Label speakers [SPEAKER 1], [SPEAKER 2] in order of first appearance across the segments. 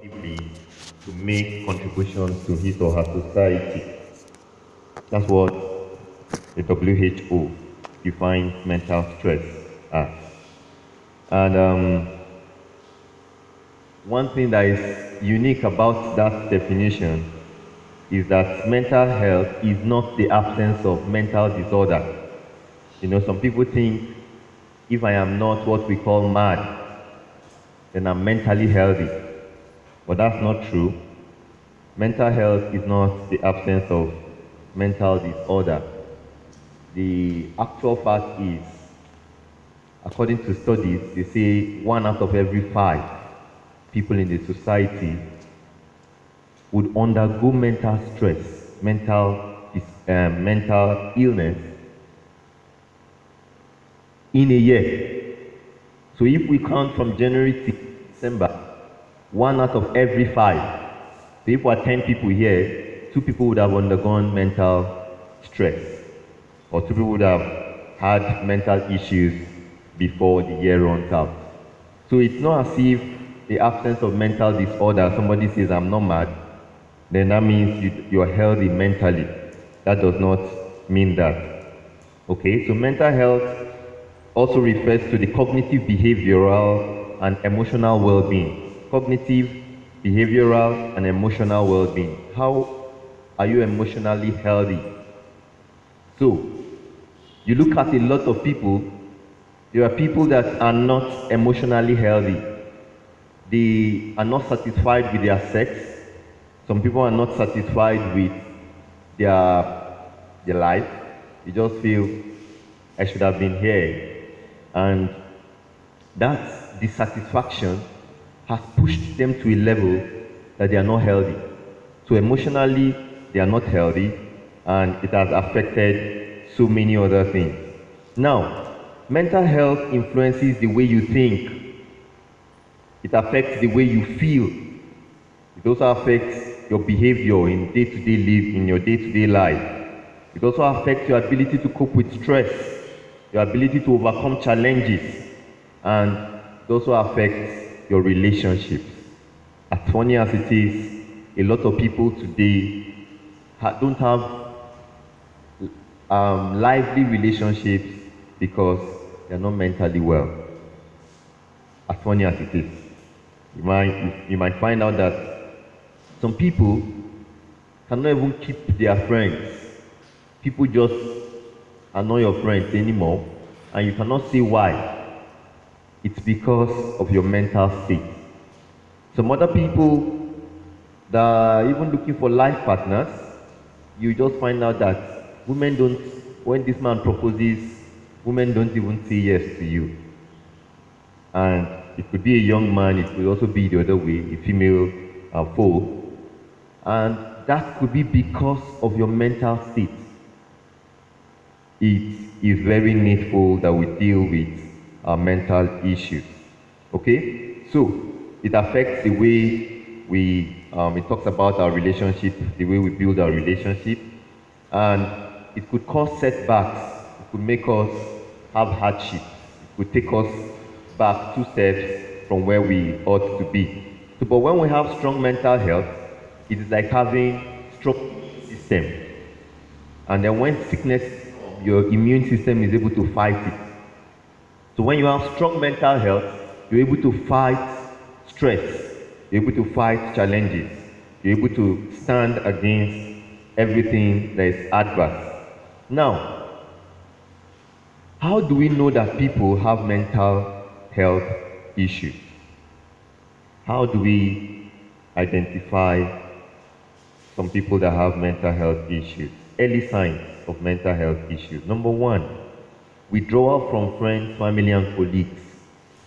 [SPEAKER 1] actively to make contributions to his or her society. That's what the WHO defines mental stress as. And one thing that is unique about that definition is that mental health is not the absence of mental disorder. Some people think if I am not what we call mad, then I'm mentally healthy. But that's not true. Mental health is not the absence of mental disorder. The actual fact is, according to studies, they say 1 out of every 5 people in the society would undergo mental stress, mental illness in a year. So if we count from January to December, 1 out of every 5. So if we are 10 people here, 2 people would have undergone mental stress, or 2 people would have had mental issues before the year runs out. So it's not as if the absence of mental disorder, somebody says I'm not mad, then that means you're healthy mentally. That does not mean that. Okay, so mental health also refers to the cognitive, behavioral, and emotional well-being. Cognitive, behavioral, and emotional well-being. How are you emotionally healthy? So, you look at a lot of people, there are people that are not emotionally healthy. They are not satisfied with their sex. Some people are not satisfied with their life. They just feel, I should have been here. And that dissatisfaction has pushed them to a level that they are not healthy. So emotionally, they are not healthy, and it has affected so many other things. Now, mental health influences the way you think. It affects the way you feel. It also affects your behavior in your day-to-day life. It also affects your ability to cope with stress, your ability to overcome challenges, and it also affects your relationships. As funny as it is, a lot of people today don't have lively relationships because they're not mentally well. As funny as it is, you might find out that some people cannot even keep their friends. People just are not your friends anymore, and you cannot see why. It's because of your mental state. Some other people that are even looking for life partners, you just find out that when this man proposes, women don't even say yes to you. And it could be a young man, it could also be the other way, a female foe. And that could be because of your mental state. It is very needful that we deal with our mental issues. Okay? So, it affects the way it talks about our relationship, the way we build our relationship, and it could cause setbacks, it could make us have hardship, it could take us back 2 steps from where we ought to be. So, but when we have strong mental health, it is like having strong system. And then when sickness, your immune system is able to fight it. So when you have strong mental health, you're able to fight stress, you're able to fight challenges, you're able to stand against everything that is adverse. Now, how do we know that people have mental health issues? How do we identify some people that have mental health issues? Early signs of mental health issues. Number 1, withdrawal from friends, family, and colleagues.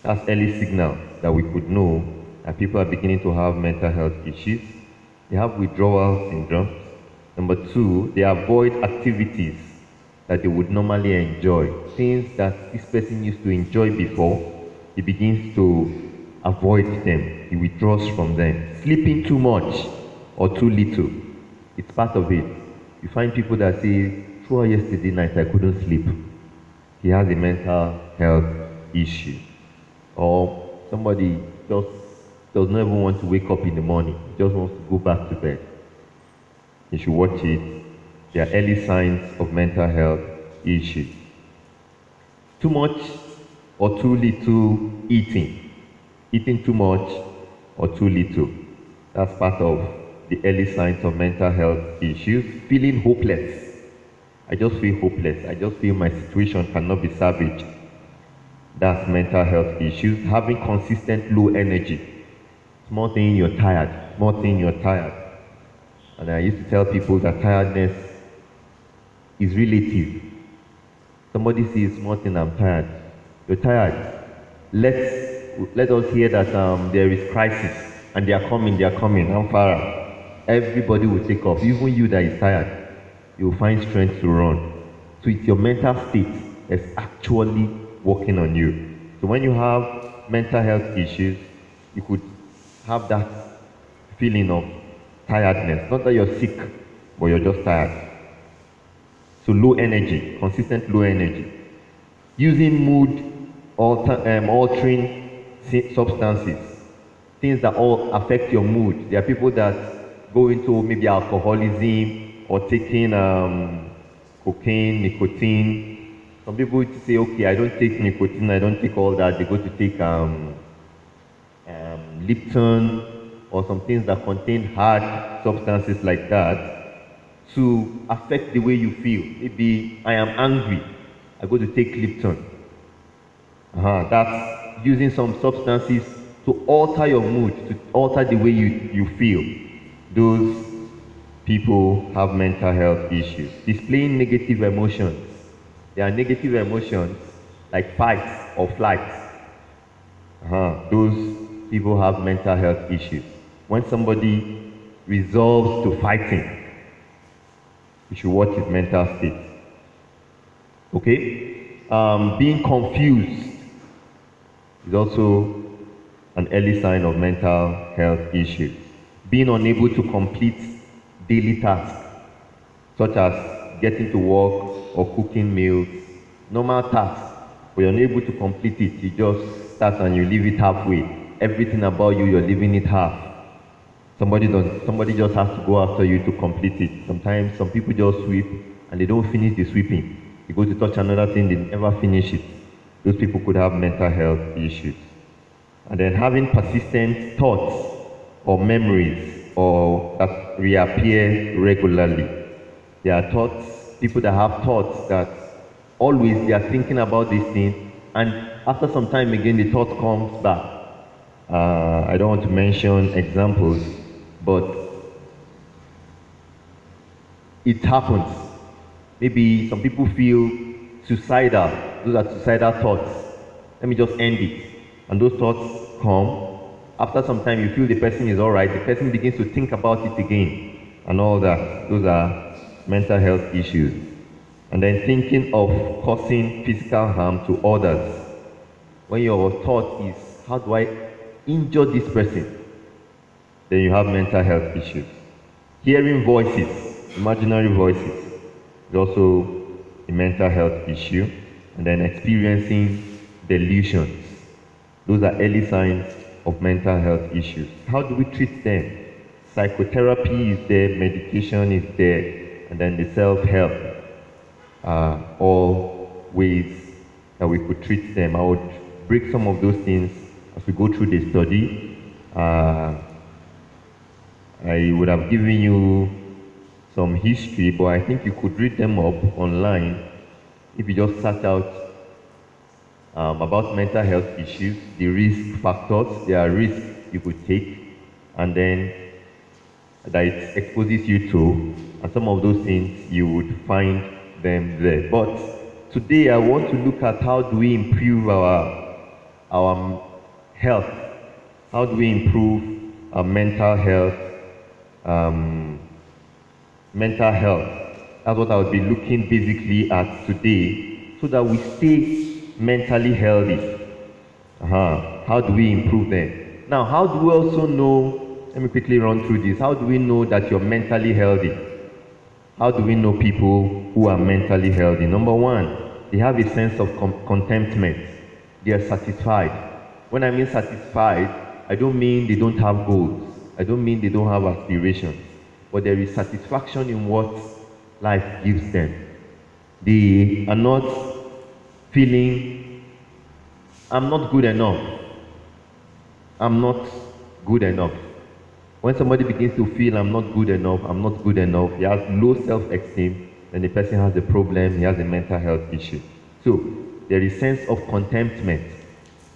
[SPEAKER 1] That's early signal that we could know that people are beginning to have mental health issues. They have withdrawal syndrome. Number 2, they avoid activities that they would normally enjoy. Things that this person used to enjoy before, he begins to avoid them. He withdraws from them. Sleeping too much or too little, it's part of it. You find people that say, throughout yesterday night I couldn't sleep. He has a mental health issue. Or somebody just does not even want to wake up in the morning. He just wants to go back to bed. You should watch it. There are early signs of mental health issues. Too much or too little eating. Eating too much or too little. That's part of the early signs of mental health issues. Feeling hopeless. I just feel hopeless. I just feel my situation cannot be salvaged. That's mental health issues. Having consistent low energy. Small thing you're tired. Small thing you're tired. And I used to tell people that tiredness is relative. Somebody says small thing, I'm tired. You're tired. Let us hear that there is crisis and they are coming. I'm far. Everybody will take off. Even you that is tired, you will find strength to run. So it's your mental state that's actually working on you. So when you have mental health issues, you could have that feeling of tiredness. Not that you're sick, but you're just tired. So low energy, consistent low energy. Using mood altering substances, things that all affect your mood. There are people that go into maybe alcoholism or taking cocaine, nicotine. Some people say, okay, I don't take nicotine, I don't take all that. They go to take Lipton or some things that contain hard substances like that to affect the way you feel. Maybe I am angry, I go to take Lipton. That's using some substances to alter your mood, to alter the way you feel. Those people have mental health issues. Displaying negative emotions. There are negative emotions like fight or flight. Those people have mental health issues. When somebody resolves to fighting, you should watch his mental state. Okay? Being confused is also an early sign of mental health issues. Being unable to complete daily tasks, such as getting to work or cooking meals, normal tasks, but you're unable to complete it. You just start and you leave it halfway. Everything about you, you're leaving it half. Somebody just has to go after you to complete it. Sometimes some people just sweep and they don't finish the sweeping. They go to touch another thing, they never finish it. Those people could have mental health issues. And then having persistent thoughts or memories or that reappear regularly. There are thoughts, people that have thoughts that always they are thinking about this thing, and after some time again the thought comes back. I don't want to mention examples, but it happens. Maybe some people feel suicidal. Those are suicidal thoughts. Let me just end it. And those thoughts come. After some time, you feel the person is all right. The person begins to think about it again and all that. Those are mental health issues. And then thinking of causing physical harm to others. When your thought is, how do I injure this person? Then you have mental health issues. Hearing voices, imaginary voices, is also a mental health issue. And then experiencing delusions. Those are early signs of mental health issues. How do we treat them? Psychotherapy is there, medication is there, and then the self-help are all ways that we could treat them. I would break some of those things as we go through the study. I would have given you some history, but I think you could read them up online if you just search out about mental health issues, the risk factors. There are risks you could take, and then that it exposes you to, and some of those things you would find them there. But today I want to look at how do we improve our health. How do we improve our mental health? Mental health. That's what I will be looking basically at today, so that we stay mentally healthy. How do we improve them? Now, how do we also know, let me quickly run through this. How do we know that you're mentally healthy? How do we know people who are mentally healthy? Number one, they have a sense of contentment. They are satisfied. When I mean satisfied, I don't mean they don't have goals. I don't mean they don't have aspirations. But there is satisfaction in what life gives them. They are not feeling, I'm not good enough. I'm not good enough. When somebody begins to feel I'm not good enough, I'm not good enough, he has low self-esteem, then the person has a problem, he has a mental health issue. So there is sense of contentment.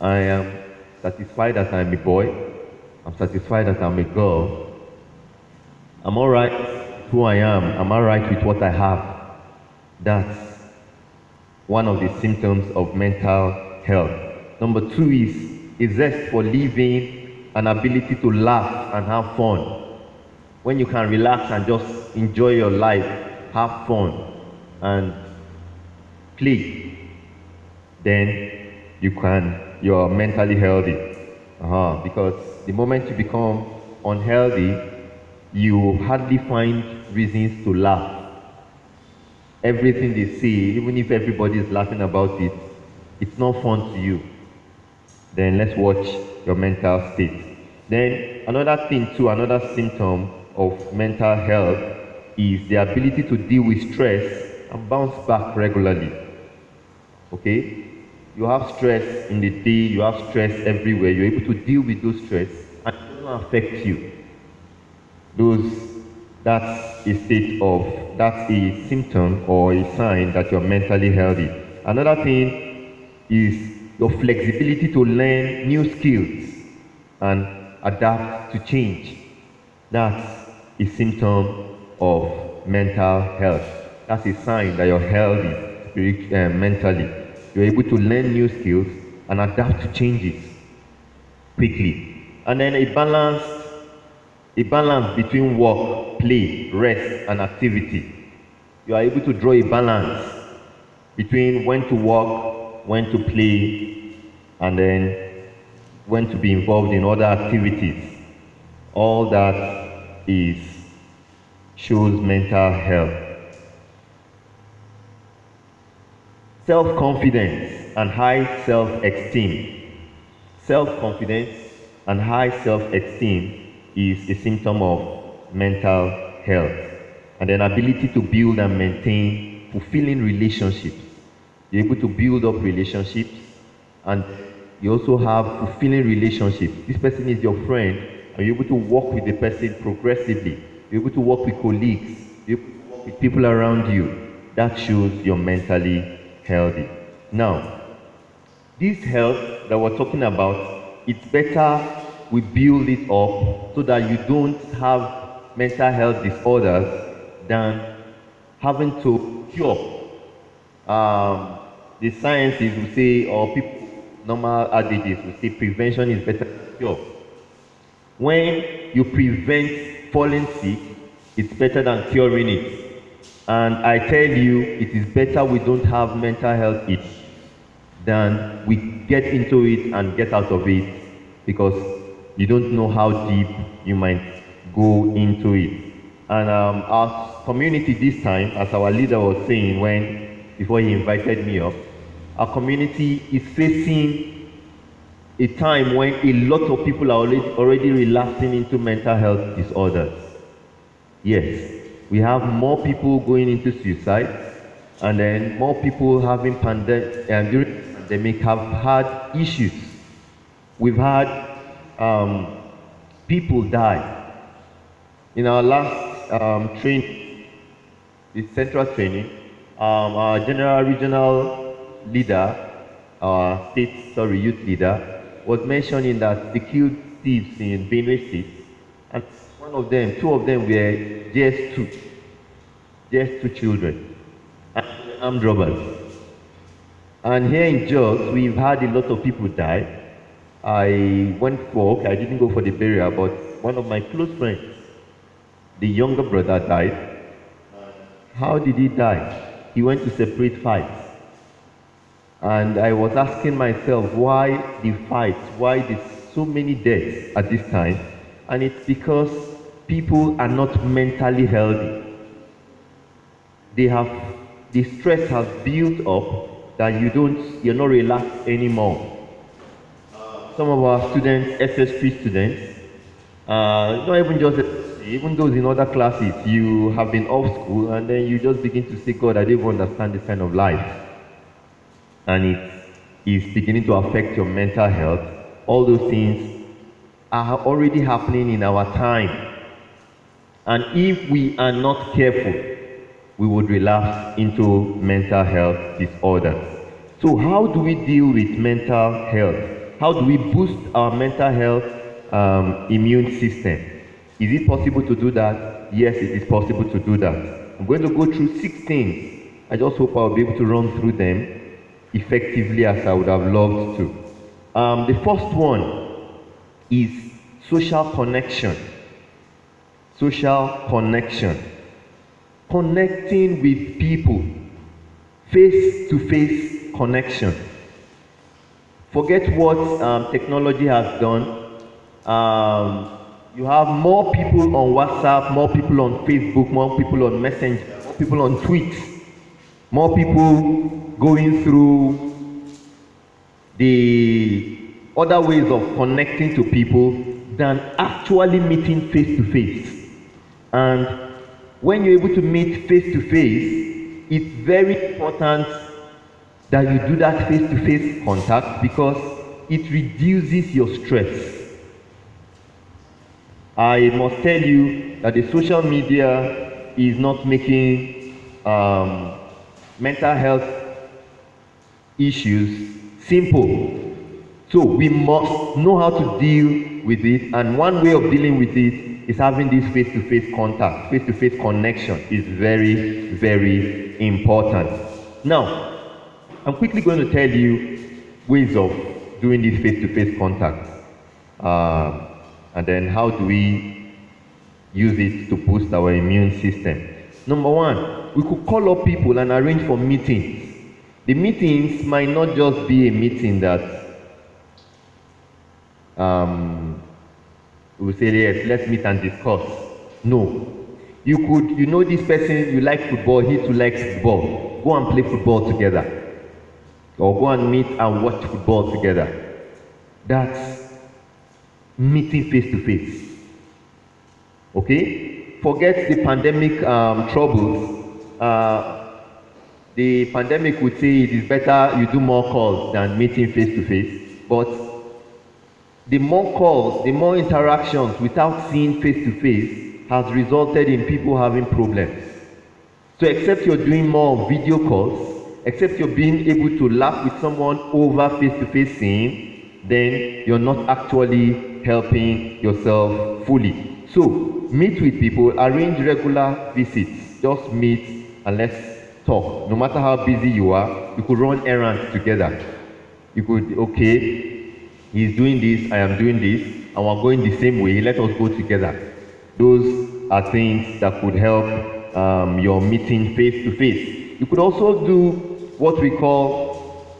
[SPEAKER 1] I am satisfied that I'm a boy. I'm satisfied that I'm a girl. I'm all right with who I am. I'm all right with what I have. That's one of the symptoms of mental health. Number two is a zest for living, an ability to laugh and have fun. When you can relax and just enjoy your life, have fun, and play, then you're mentally healthy. Because the moment you become unhealthy, you hardly find reasons to laugh. Everything they say, even if everybody is laughing about it, it's not fun to you. Then let's watch your mental state. Then another thing too, another symptom of mental health is the ability to deal with stress and bounce back regularly. Okay? You have stress in the day, you have stress everywhere, you're able to deal with those stress and it doesn't affect you. That's a symptom or a sign that you're mentally healthy. Another thing is your flexibility to learn new skills and adapt to change. That's a symptom of mental health. That's a sign that you're healthy mentally. You're able to learn new skills and adapt to changes quickly. And then a balance between work, play, rest, and activity. You are able to draw a balance between when to work, when to play, and then when to be involved in other activities. All that shows mental health. Self-confidence and high self-esteem. Self-confidence and high self-esteem is a symptom of mental health. And then ability to build and maintain fulfilling relationships. You're able to build up relationships and you also have fulfilling relationships. This person is your friend and you're able to work with the person progressively. You're able to work with colleagues. You're able to work with people around you. That shows you're mentally healthy. Now, this health that we're talking about, it's better we build it up so that you don't have mental health disorders than having to cure. The sciences will say, or people, normal adages will say, prevention is better than cure. When you prevent falling sick, it's better than curing it. And I tell you, it is better we don't have mental health issues than we get into it and get out of it, because you don't know how deep you might go into it. And our community this time, as our leader was saying before he invited me up, our community is facing a time when a lot of people are already relapsing into mental health disorders. Yes, we have more people going into suicide, and then more people having during the pandemic have had issues. We've had people die. In our last training, the central training, our general regional leader, our youth leader, was mentioning that they killed thieves in Benue State, and two of them were JS2 children, armed robbers. And here in Jos, we've had a lot of people die. I went for work, I didn't go for the burial, but one of my close friends, the younger brother, died. How did he die? He went to separate fights. And I was asking myself, why the fights? Why there's so many deaths at this time? And it's because people are not mentally healthy. The stress has built up that you're not relaxed anymore. some of our students, SS3 students, not even just even those in other classes, you have been off school and then you just begin to say, God, I don't even understand this kind of life. And it is beginning to affect your mental health. All those things are already happening in our time. And if we are not careful, we would relapse into mental health disorders. So how do we deal with mental health? How do we boost our mental health immune system? Is it possible to do that? Yes, it is possible to do that. I'm going to go through 6 things. I just hope I'll be able to run through them effectively as I would have loved to. The first one is social connection. Social connection. Connecting with people. Face-to-face connection. Forget what technology has done. You have more people on WhatsApp, more people on Facebook, more people on Messenger, more people on tweets, more people going through the other ways of connecting to people than actually meeting face to face. And when you're able to meet face to face, it's very important that you do that face to face contact because it reduces your stress. I must tell you that the social media is not making mental health issues simple. So we must know how to deal with it, and one way of dealing with it is having this face-to-face contact. Face-to-face connection is very, very important. Now, I'm quickly going to tell you ways of doing this face-to-face contact. And then how do we use it to boost our immune system? Number one, we could call up people and arrange for meetings. The meetings might not just be a meeting that we say, yes, let's meet and discuss. No. You could, you know this person, you like football, he too likes football. Go and play football together. Or go and meet and watch football together. That's meeting face to face. Okay? Forget the pandemic troubles. The pandemic would say it is better you do more calls than meeting face to face. But the more calls, the more interactions without seeing face to face has resulted in people having problems. So except you're doing more video calls, except you're being able to laugh with someone over face to face seeing, then you're not actually helping yourself fully. So meet with people, arrange regular visits, just meet and let's talk. No matter how busy you are, you could run errands together. You could, okay, he's doing this, I am doing this, and we're going the same way, let us go together. Those are things that could help your meeting face to face. You could also do what we call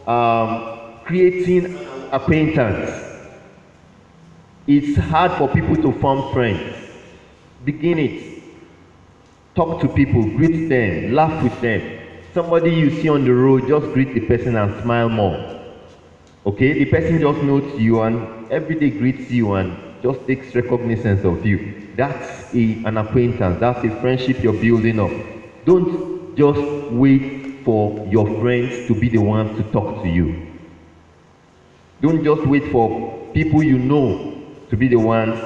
[SPEAKER 1] creating acquaintance. It's hard for people to form friends. Begin it. Talk to people, greet them, laugh with them. Somebody you see on the road, just greet the person and smile more. Okay, the person just notes you and every day greets you and just takes recognition of you. That's an acquaintance, that's a friendship you're building up. Don't just wait for your friends to be the ones to talk to you. Don't just wait for people you know to be the ones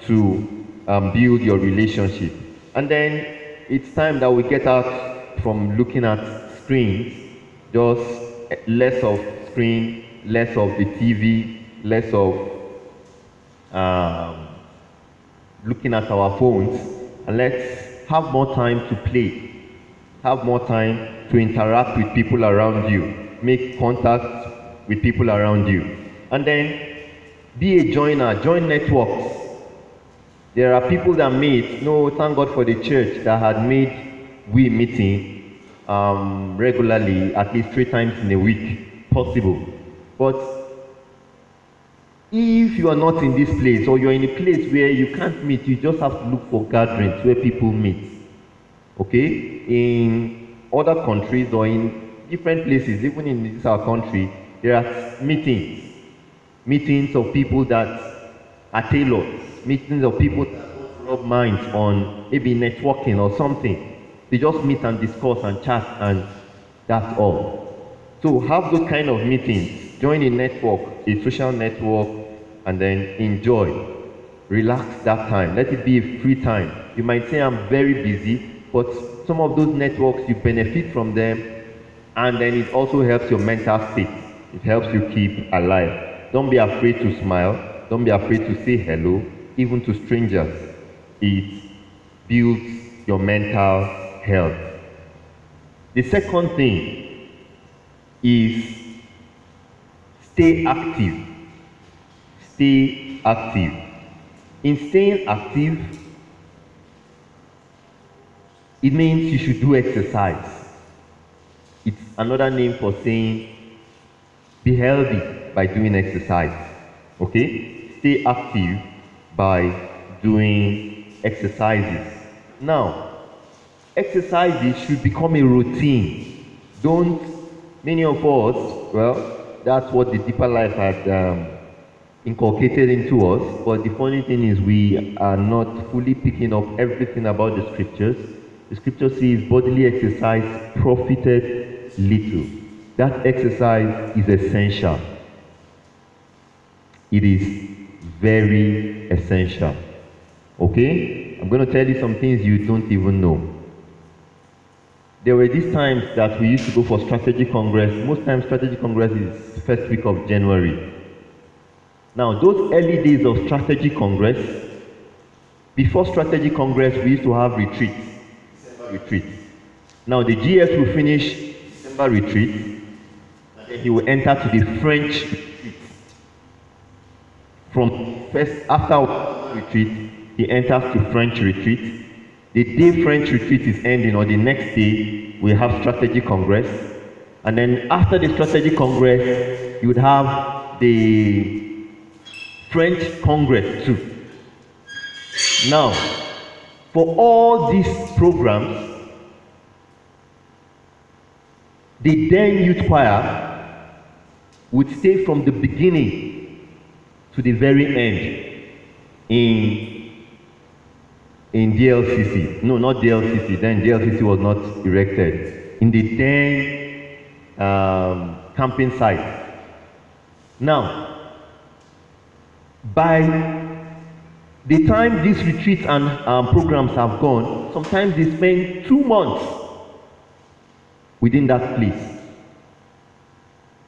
[SPEAKER 1] to build your relationship. And then it's time that we get out from looking at screens, just less of screen, less of the TV, less of looking at our phones, and let's have more time to play, have more time to interact with people around you, make contact with people around you, and then be a joiner, join networks. There are people that meet. No, thank God for the church that had made we meeting regularly, at least 3 times in a week, possible. But if you are not in this place, or you're in a place where you can't meet, you just have to look for gatherings where people meet. Okay? In other countries or in different places, even in this our country, there are meetings. meetings of people that are tailors, meetings of people that rub minds on maybe networking or something. They just meet and discuss and chat, and that's all. So have those kind of meetings. Join a network, a social network, and then enjoy. Relax that time. Let it be a free time. You might say, I'm very busy, but some of those networks, you benefit from them, and then it also helps your mental state. It helps you keep alive. Don't be afraid to smile. Don't be afraid to say hello, even to strangers. It builds your mental health. The second thing is stay active. Stay active. In staying active, it means you should do exercise. It's another name for saying be healthy by doing exercise. Okay? Stay active by doing exercises. Now, exercises should become a routine. Many of us, well, that's what the Deeper Life had inculcated into us, but the funny thing is we are not fully picking up everything about the scriptures. The scripture says bodily exercise profited little. That exercise is essential. It is very essential. Okay? I'm going to tell you some things you don't even know. There were these times that we used to go for strategy congress. Most times strategy congress is the first week of January. Now, those early days of strategy congress, before strategy congress, we used to have retreat. Now, the GS will finish December retreat, and then he will enter to the French retreat. After retreat, he enters to French retreat. The day French retreat is ending, or the next day, we have strategy congress. And then after the strategy congress, you would have the French Congress too. Now, for all these programs, the then youth choir would stay from the beginning to the very end in DLCC. No, not DLCC. Then DLCC was not erected. In the then camping site. Now, by the time these retreats and programs have gone, sometimes they spend 2 months within that place.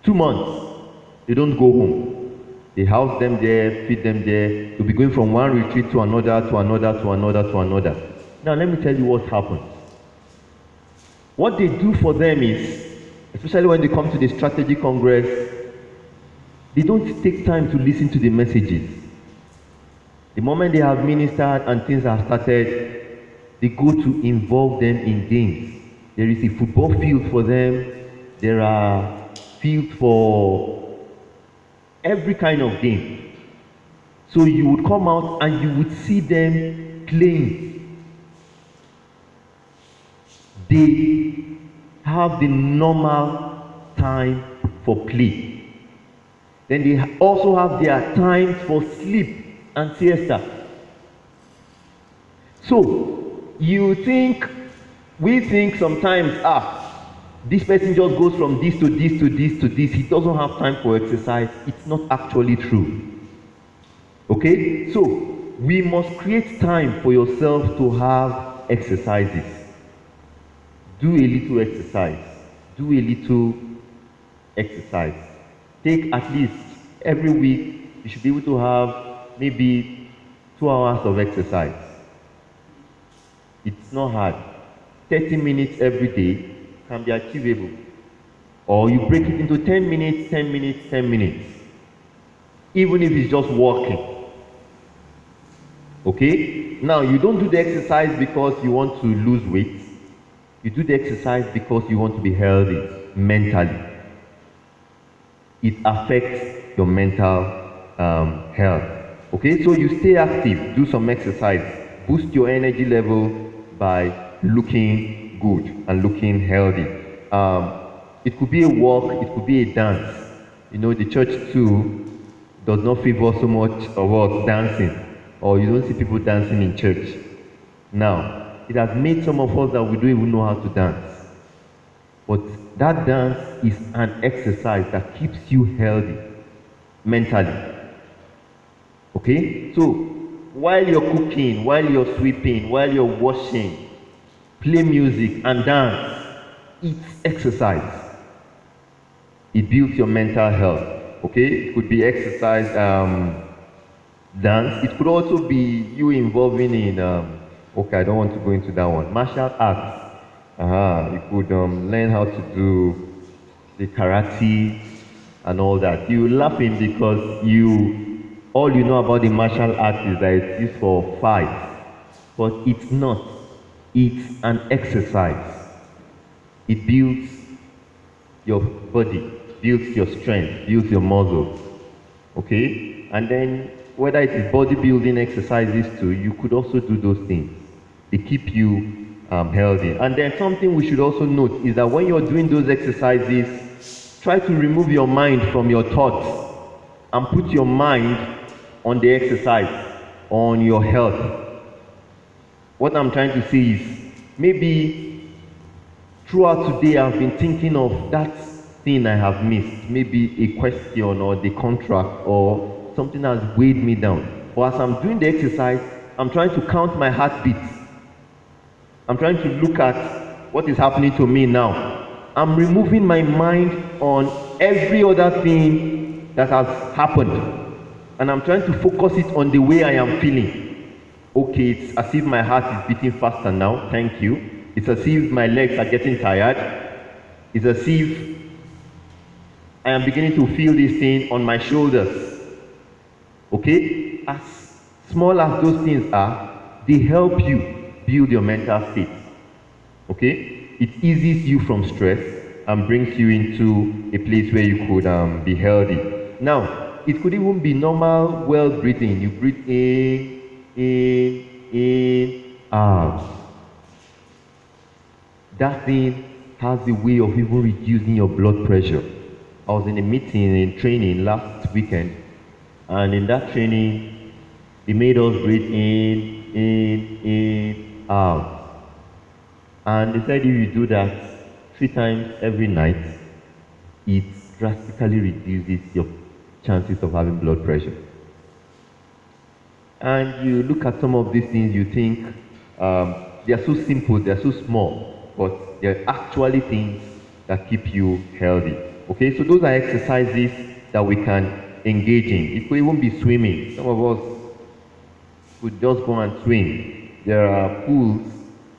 [SPEAKER 1] 2 months. They don't go home. They house them there, feed them there. They'll be going from one retreat to another, to another, to another, to another. Now let me tell you what happens. What they do for them is, especially when they come to the strategy congress, they don't take time to listen to the messages. The moment they have ministered and things have started, they go to involve them in games. There is a football field for them. There are fields for every kind of game. So you would come out and you would see them playing. They have the normal time for play. Then they also have their time for sleep and siesta. So we think sometimes, this person just goes from this to this to this to this. He doesn't have time for exercise. It's not actually true. Okay? So we must create time for yourself to have exercises. Do a little exercise. Do a little exercise. Take at least every week, you should be able to have maybe 2 hours of exercise. It's not hard. 30 minutes every day can be achievable. Or you break it into 10 minutes, 10 minutes, 10 minutes. Even if it's just walking. Okay? Now, you don't do the exercise because you want to lose weight. You do the exercise because you want to be healthy mentally. It affects your mental health. Okay, so you stay active, do some exercise, boost your energy level by looking good and looking healthy. It could be a walk, it could be a dance. You know, the church too, does not favor so much of us dancing, or you don't see people dancing in church. Now, it has made some of us that we don't even know how to dance. But that dance is an exercise that keeps you healthy mentally. Okay? So, while you're cooking, while you're sweeping, while you're washing, play music and dance. It's exercise. It builds your mental health. Okay? It could be exercise, dance. It could also be you involving in, okay, I don't want to go into that one. Martial arts. You could learn how to do the karate and all that. You're laughing because all you know about the martial arts is that it's used for fight. But it's not. It's an exercise. It builds your body, builds your strength, builds your muscles. Okay? And then, whether it is bodybuilding exercises too, you could also do those things. They keep you healthy. And then something we should also note is that when you're doing those exercises, try to remove your mind from your thoughts and put your mind on the exercise, on your health. What I'm trying to say is, maybe throughout today I've been thinking of that thing I have missed, maybe a question or the contract or something has weighed me down. But as I'm doing the exercise, I'm trying to count my heartbeats. I'm trying to look at what is happening to me now. I'm removing my mind on every other thing that has happened. And I'm trying to focus it on the way I am feeling. Okay, it's as if my heart is beating faster now, thank you. It's as if my legs are getting tired. It's as if I am beginning to feel this thing on my shoulders. Okay? As small as those things are, they help you build your mental state. Okay? It eases you from stress and brings you into a place where you could be healthy. Now, it could even be normal, well breathing. You breathe in, out. That thing has the way of even reducing your blood pressure. I was in a meeting, in training last weekend, and in that training, they made us breathe in, out. And they said if you do that 3 times every night, it drastically reduces your chances of having blood pressure. And you look at some of these things, you think they are so simple, they are so small, but they're actually things that keep you healthy. Okay, so those are exercises that we can engage in. It could even be swimming. Some of us could just go and swim. There are pools.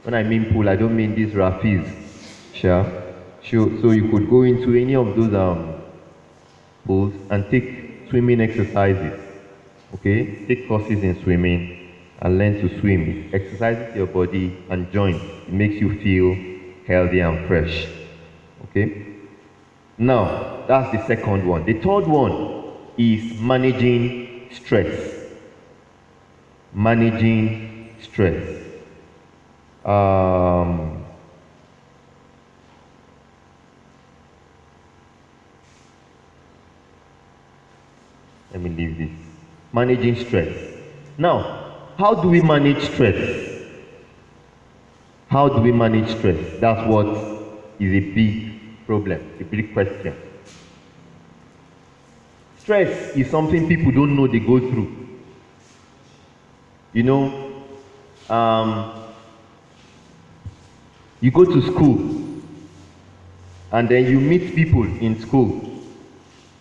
[SPEAKER 1] When I mean pool, I don't mean these rafis. Sure. So you could go into any of those pools and take swimming exercises. Okay, take courses in swimming and learn to swim. It exercises your body and joints. It makes you feel healthy and fresh. Okay. Now, that's the second one. The third one is managing stress. Managing stress. Let me leave this. Managing stress. Now, how do we manage stress? How do we manage stress? That's what is a big problem, a big question. Stress is something people don't know they go through. You know, you go to school and then you meet people in school.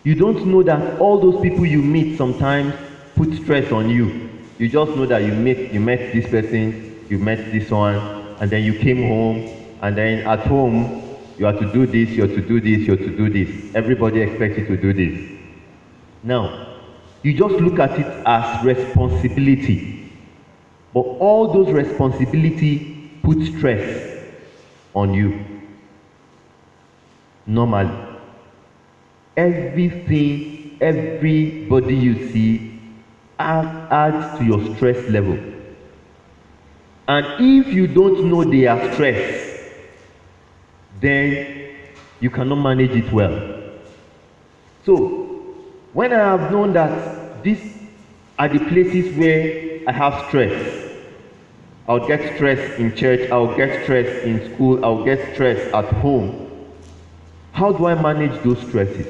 [SPEAKER 1] You don't know that all those people you meet sometimes put stress on you. You just know that you met this person, you met this one, and then you came home, and then at home, you have to do this, you have to do this, you have to do this. Everybody expects you to do this. Now, you just look at it as responsibility. But all those responsibilities put stress on you. Normally. Everything, everybody you see adds to your stress level. And if you don't know they are stressed, then you cannot manage it well. So, When I have known that these are the places where I have stress, I'll get stress in church, I'll get stress in school, I'll get stress at home. How do I manage those stresses?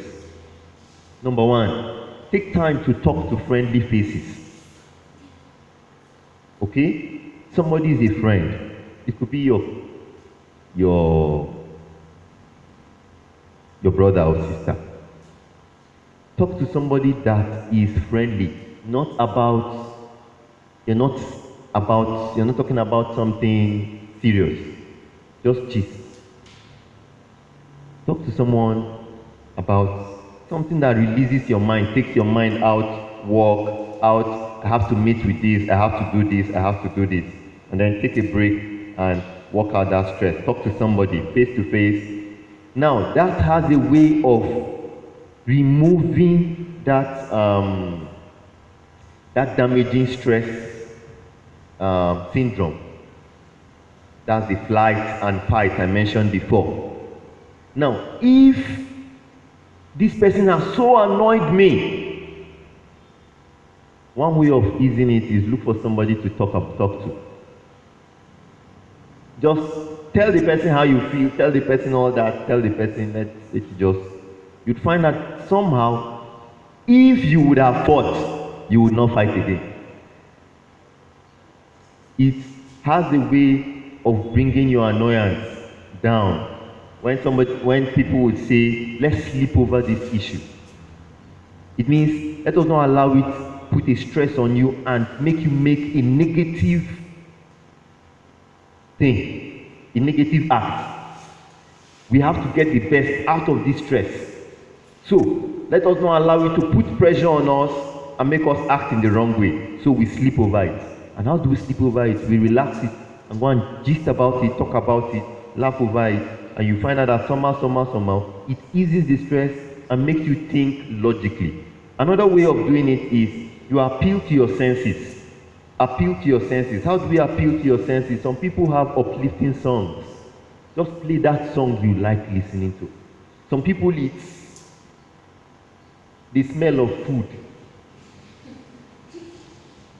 [SPEAKER 1] Number one, take time to talk to friendly faces. Okay? Somebody is a friend. It could be your brother or sister. Talk to somebody that is friendly, not about, you're not talking about something serious. Just gist. Talk to someone about something that releases your mind, takes your mind out, walk out. I have to meet with this, I have to do this, I have to do this. And then take a break and work out that stress. Talk to somebody face to face. Now, that has a way of removing that that damaging stress syndrome. That's the flight and fight I mentioned before. Now, if this person has so annoyed me, one way of easing it is look for somebody to talk to. Just tell the person how you feel, tell the person all that, tell the person you'd find that somehow, if you would have fought, you would not fight again. It has a way of bringing your annoyance down. When people would say, let's sleep over this issue, it means let us not allow it put a stress on you and make you make a negative thing, a negative act. We have to get the best out of this stress. So let us not allow it to put pressure on us and make us act in the wrong way. So we sleep over it. And how do we sleep over it? We relax it and go and gist about it, talk about it, laugh over it, and you find out that somehow it eases the stress and makes you think logically. Another way of doing it is you appeal to your senses. Appeal to your senses. How do we appeal to your senses? Some people have uplifting songs. Just play that song you like listening to. Some people, it's the smell of food.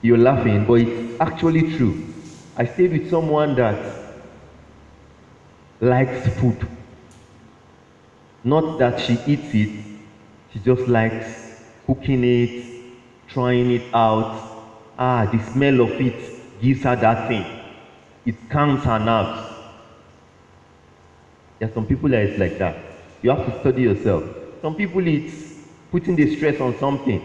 [SPEAKER 1] You're laughing, but it's actually true. I stayed with someone that likes food. Not that she eats it, she just likes cooking it, trying it out. The smell of it gives her that thing. It calms her nerves. There are some people that it's like that. You have to study yourself. Some people, it's putting the stress on something.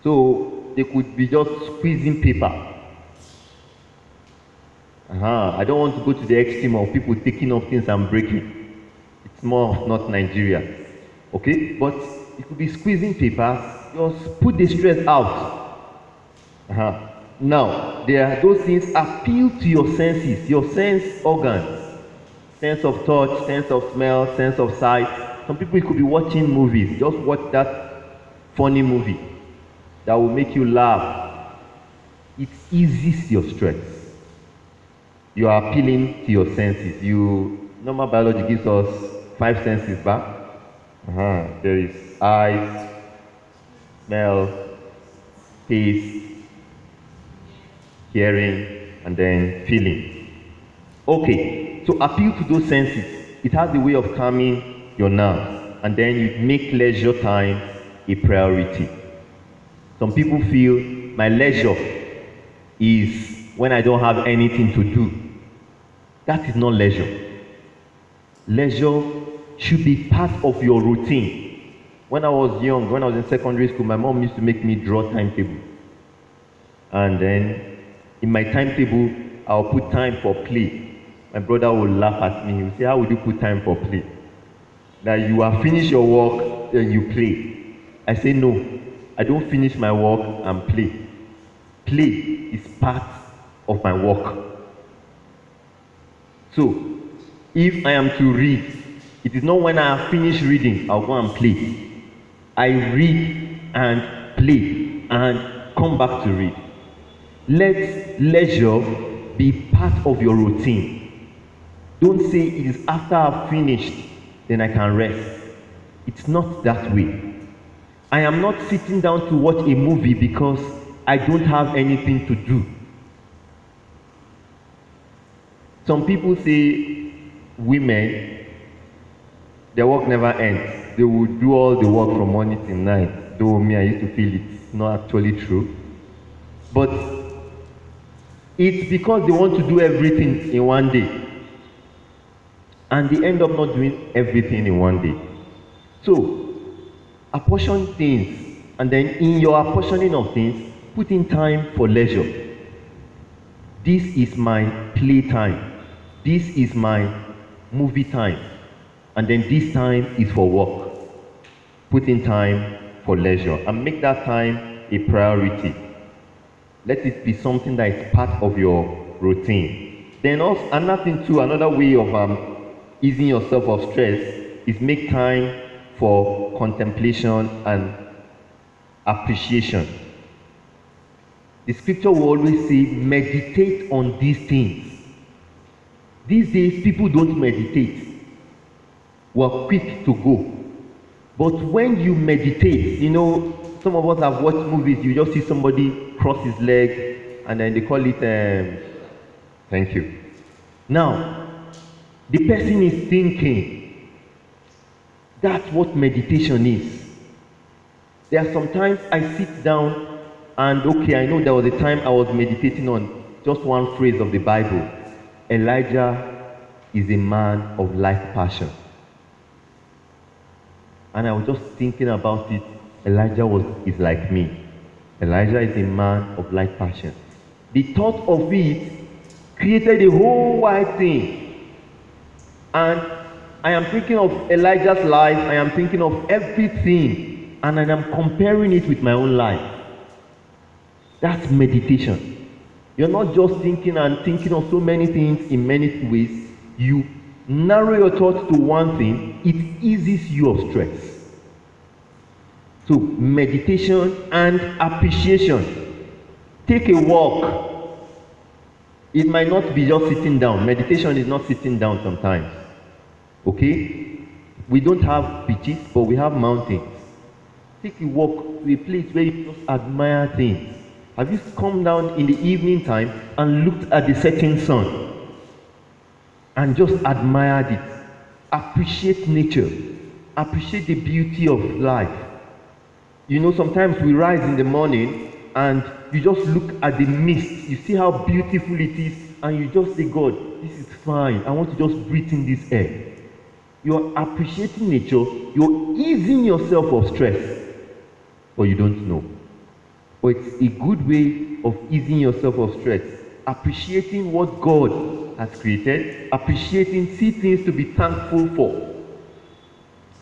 [SPEAKER 1] So they could be just squeezing paper. I don't want to go to the extreme of people taking up things and breaking. It's more of not Nigeria. Okay? But it could be squeezing paper. Just put the stress out. Now, there are those things, appeal to your senses, your sense organs. Sense of touch, sense of smell, sense of sight. Some people could be watching movies. Just watch that funny movie that will make you laugh. It eases your stress. You are appealing to your senses. Normal biology gives us 5 senses back. There is eyes, smell, taste, hearing, and then feeling. Okay, so appeal to those senses. It has the way of calming your nerves, and then you make leisure time a priority. Some people feel my leisure is when I don't have anything to do. That is not leisure. Leisure should be part of your routine. When I was young, when I was in secondary school, my mom used to make me draw timetable. And then in my timetable, I'll put time for play. My brother will laugh at me. He will say, how would you put time for play? That you have finished your work, then you play. I say, no, I don't finish my work and play. Play is part of my work. So, if I am to read, it is not when I have finished reading, I'll go and play. I read and play and come back to read. Let leisure be part of your routine. Don't say it is after I've finished, then I can rest. It's not that way. I am not sitting down to watch a movie because I don't have anything to do. Some people say women, their work never ends. They will do all the work from morning till night. Though me, I used to feel it's not actually true. But it's because they want to do everything in one day. And they end up not doing everything in one day. So, apportion things. And then in your apportioning of things, put in time for leisure. This is my play time. This is my movie time. And then this time is for work. Put in time for leisure. And make that time a priority. Let it be something that is part of your routine. Then also, another way of easing yourself of stress is make time for contemplation and appreciation. The scripture will always say, meditate on these things. These days, people don't meditate. We're quick to go. But when you meditate, you know, some of us have watched movies, you just see somebody cross his leg, and then they call it, thank you. Now, the person is thinking. That's what meditation is. There are sometimes I sit down and, okay, I know there was a time I was meditating on just one phrase of the Bible. Elijah is a man of like passion. And I was just thinking about it. Elijah is like me. Elijah is a man of like passion. The thought of it created a whole wide thing. And I am thinking of Elijah's life. I am thinking of everything. And I am comparing it with my own life. That's meditation. You're not just thinking and thinking of so many things in many ways. You narrow your thoughts to one thing. It eases you of stress. So meditation and appreciation. Take a walk. It might not be just sitting down. Meditation is not sitting down sometimes. Okay? We don't have beaches, but we have mountains. Take a walk to a place where you just admire things. Have you come down in the evening time and looked at the setting sun and just admired it? Appreciate nature. Appreciate the beauty of life. You know, sometimes we rise in the morning and you just look at the mist. You see how beautiful it is and you just say, God, this is fine. I want to just breathe in this air. You're appreciating nature. You're easing yourself of stress. But you don't know. But it's a good way of easing yourself of stress. Appreciating what God has created. Appreciating, see things to be thankful for.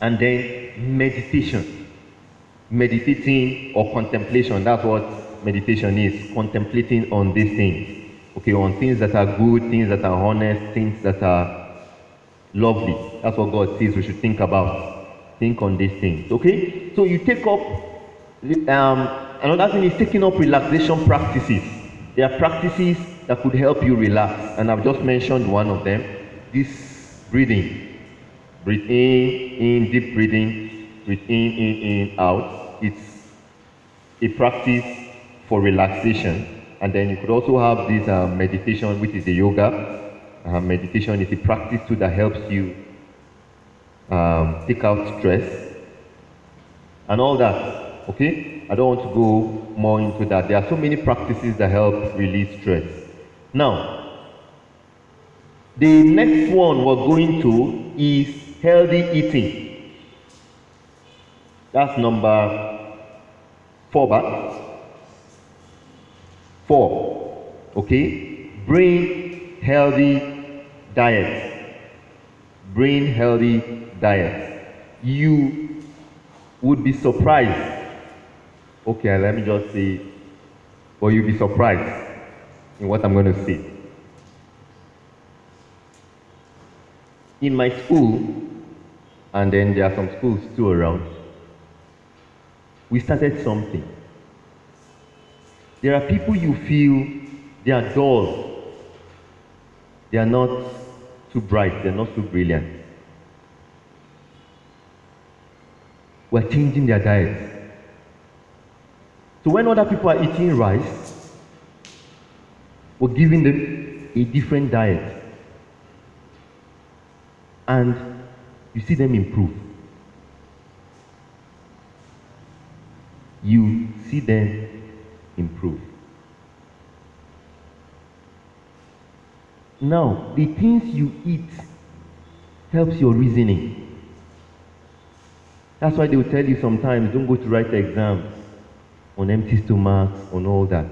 [SPEAKER 1] And then meditation. Meditating or contemplation. That's what meditation is. Contemplating on these things. Okay, on things that are good, things that are honest, things that are lovely. That's what God says we should think about. Think on these things. Okay? So you take up another thing is taking up relaxation practices. There are practices that could help you relax, and I've just mentioned one of them. This breathing. Breathe in, deep breathing. Breathe in, out. It's a practice for relaxation. And then you could also have this meditation, which is the yoga. Meditation is a practice too that helps you take out stress and all that. Okay? I don't want to go more into that. There are so many practices that help release stress. Now, the next one we're going to is healthy eating. That's number 4, but 4. Okay? Brain healthy diet. Brain healthy diet. You would be surprised. Okay, let me just say, or you'll be surprised in what I'm going to say. In my school, and then there are some schools too around, we started something. There are people you feel they are dull. They are not too bright. They are not too brilliant. We're changing their diet. So when other people are eating rice, we're giving them a different diet. And you see them improve. You see them improve. Now, the things you eat helps your reasoning. That's why they will tell you sometimes, don't go to write exams on empty stomachs, on all that.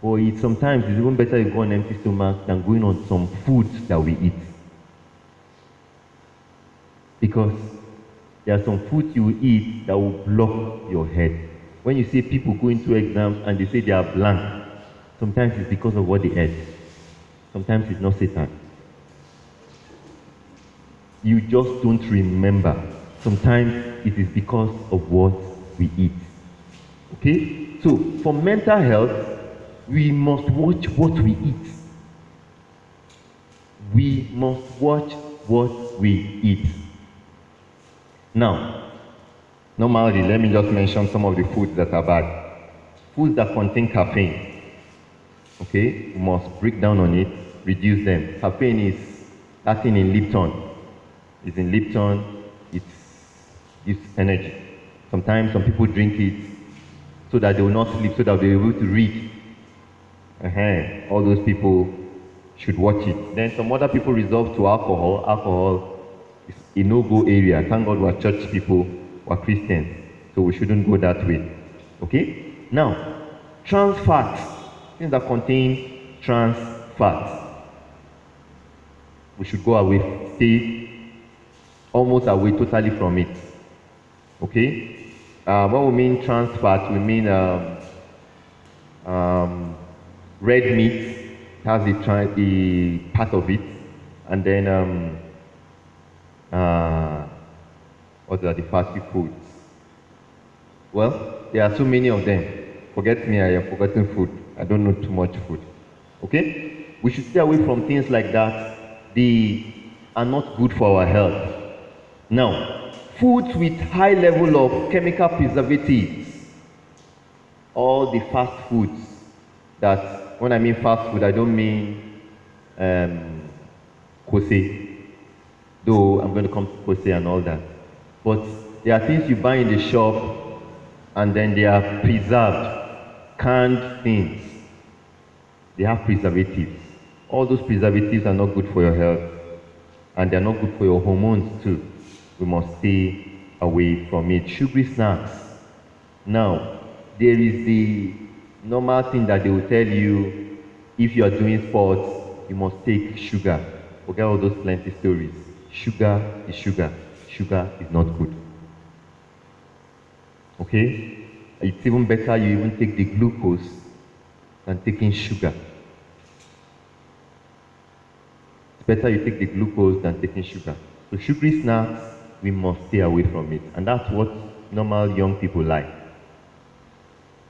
[SPEAKER 1] Or sometimes it's even better you go on empty stomach than going on some foods that we eat. Because there are some foods you eat that will block your head. When you see people going through exams and they say they are blank, sometimes it's because of what they ate. Sometimes it's not Satan. You just don't remember. Sometimes it is because of what we eat. Okay? So, for mental health, we must watch what we eat. We must watch what we eat. Now, normally, let me just mention some of the foods that are bad. Foods that contain caffeine. Okay? We must break down on it, reduce them. Caffeine is that thing in Lipton. It's in Lipton, it gives energy. Sometimes some people drink it so that they will not sleep, so that they'll be able to read. All those people should watch it. Then some other people resort to alcohol. Alcohol is a no-go area. Thank God we're church people, we're Christians, so we shouldn't go that way. Okay? Now, trans fats, things that contain trans fats, we should go away, stay almost away totally from it. Okay? When we mean trans fat, we mean red meat has a part of it, and then what are the fatty foods? Well, there are so many of them. Forget me, I have forgotten food. I don't know too much food. Okay? We should stay away from things like that. They are not good for our health. Now, foods with high level of chemical preservatives, all the fast foods that, when I mean fast food, I don't mean kose, though I'm going to come to kose and all that. But there are things you buy in the shop and then they are preserved, canned things. They have preservatives. All those preservatives are not good for your health, and they're not good for your hormones too. We must stay away from it. Sugary snacks. Now, there is the normal thing that they will tell you, if you are doing sports, you must take sugar. Forget all those plenty stories. Sugar is sugar. Sugar is not good. Okay? It's even better you even take the glucose than taking sugar. It's better you take the glucose than taking sugar. So sugary snacks, we must stay away from it. And that's what normal young people like.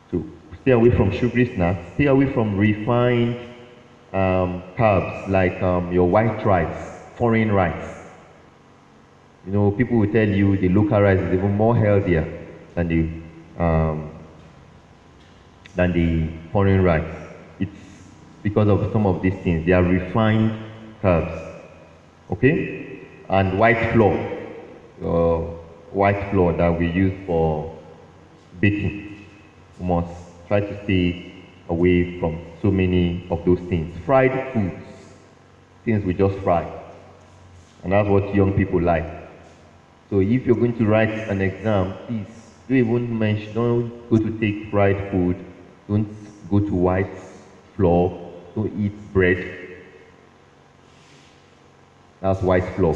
[SPEAKER 1] So stay away from sugary snacks, stay away from refined carbs like your white rice, foreign rice. You know, people will tell you the local rice is even more healthier than the foreign rice. It's because of some of these things. They are refined carbs. Okay? And white flour that we use for baking. We must try to stay away from so many of those things. Fried foods, things we just fry. And that's what young people like. So if you're going to write an exam, please don't go to take fried food, don't go to white flour, don't eat bread. That's white flour.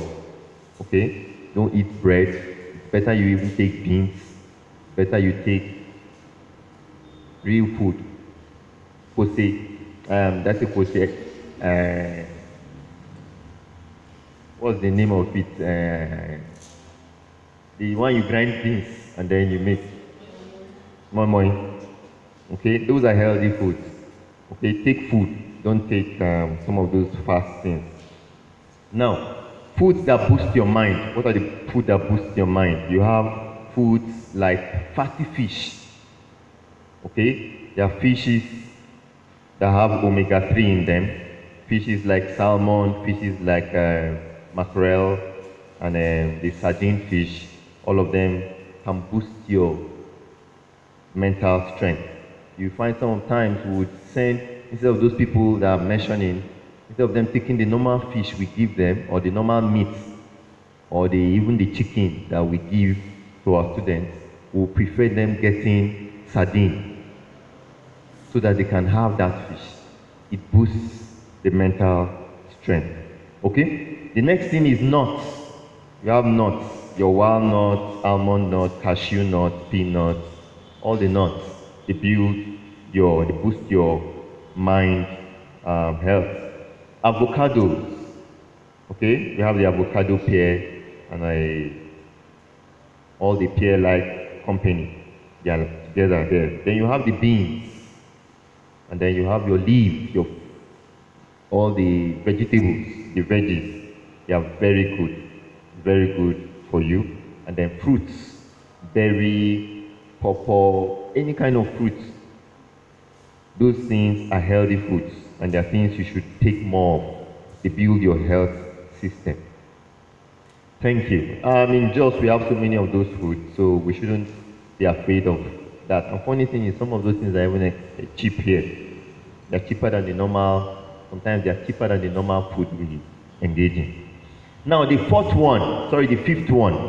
[SPEAKER 1] Okay? Don't eat bread. It's better you even take beans. Better you take real food. Kose. That's a kose. What's the name of it? The one you grind beans and then you make moi moi. Okay, those are healthy foods. Okay, take food. Don't take some of those fast things. Now, foods that boost your mind. What are the foods that boost your mind? You have foods like fatty fish. Okay? There are fishes that have omega-3 in them. Fishes like salmon, fishes like mackerel, and the sardine fish. All of them can boost your mental strength. You find sometimes we would send, instead of those people that I'm mentioning, instead of them taking the normal fish we give them, or the normal meat, or even the chicken that we give to our students, we prefer them getting sardine so that they can have that fish. It boosts the mental strength. Okay? The next thing is nuts. You have nuts, your walnut, almond nut, cashew nut, peanut, all the nuts. They boost your mind health. Avocados. Okay? We have the avocado pear and all the pear-like company. They are together there. Then you have the beans. And then you have your leaves, all the vegetables, the veggies. They are very good for you. And then fruits, berry, pawpaw, any kind of fruits. Those things are healthy foods, and they are things you should take more of. They build your health system. Thank you. In Jos, we have so many of those foods, so we shouldn't be afraid of that. And funny thing is, some of those things are even cheap here. They're cheaper than the normal, sometimes they're cheaper than the normal food we engage in. Now, the fifth one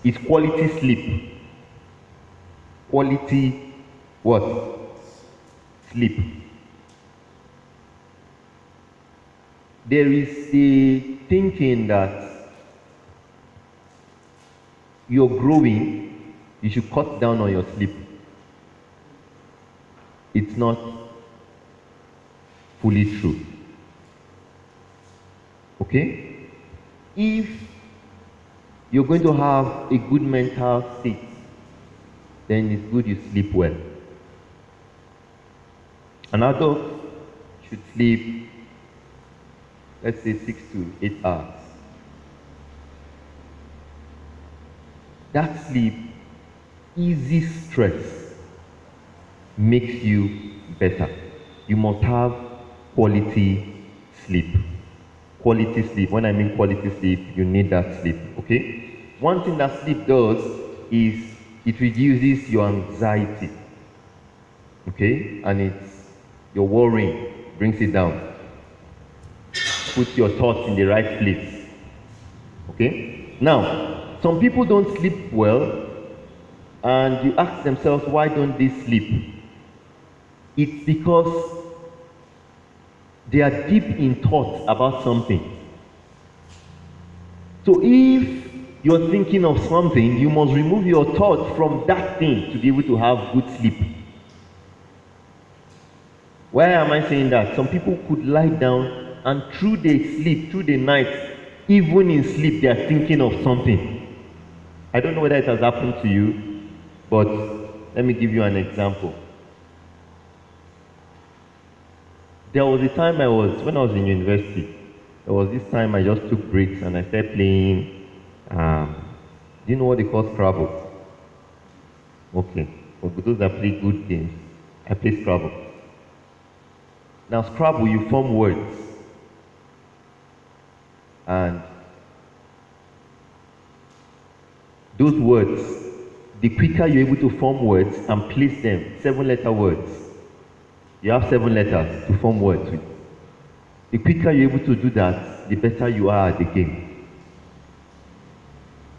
[SPEAKER 1] is quality sleep. Quality what? Sleep. There is the thinking that you're growing, you should cut down on your sleep. It's not fully true. Okay? If you're going to have a good mental state, then it's good you sleep well. An adult should sleep, let's say 6 to 8 hours. That sleep eases stress, makes you better. You must have quality sleep. Quality sleep. When I mean quality sleep, you need that sleep. Okay? One thing that sleep does is it reduces your anxiety. Okay? And your worrying brings it down. Puts your thoughts in the right place. Okay? Now, some people don't sleep well, and you ask themselves, why don't they sleep? It's because they are deep in thought about something. So if you're thinking of something, you must remove your thought from that thing to be able to have good sleep. Why am I saying that? Some people could lie down and through the night, even in sleep, they are thinking of something. I don't know whether it has happened to you, but let me give you an example. There was a time when I was in university, there was this time I just took breaks and I started playing, do you know what they call Scrabble? Okay, for those that play good games, I play Scrabble. Now Scrabble, you form words. And those words, the quicker you're able to form words and place them, 7-letter words. You have 7 letters to form words with. The quicker you're able to do that, the better you are at the game.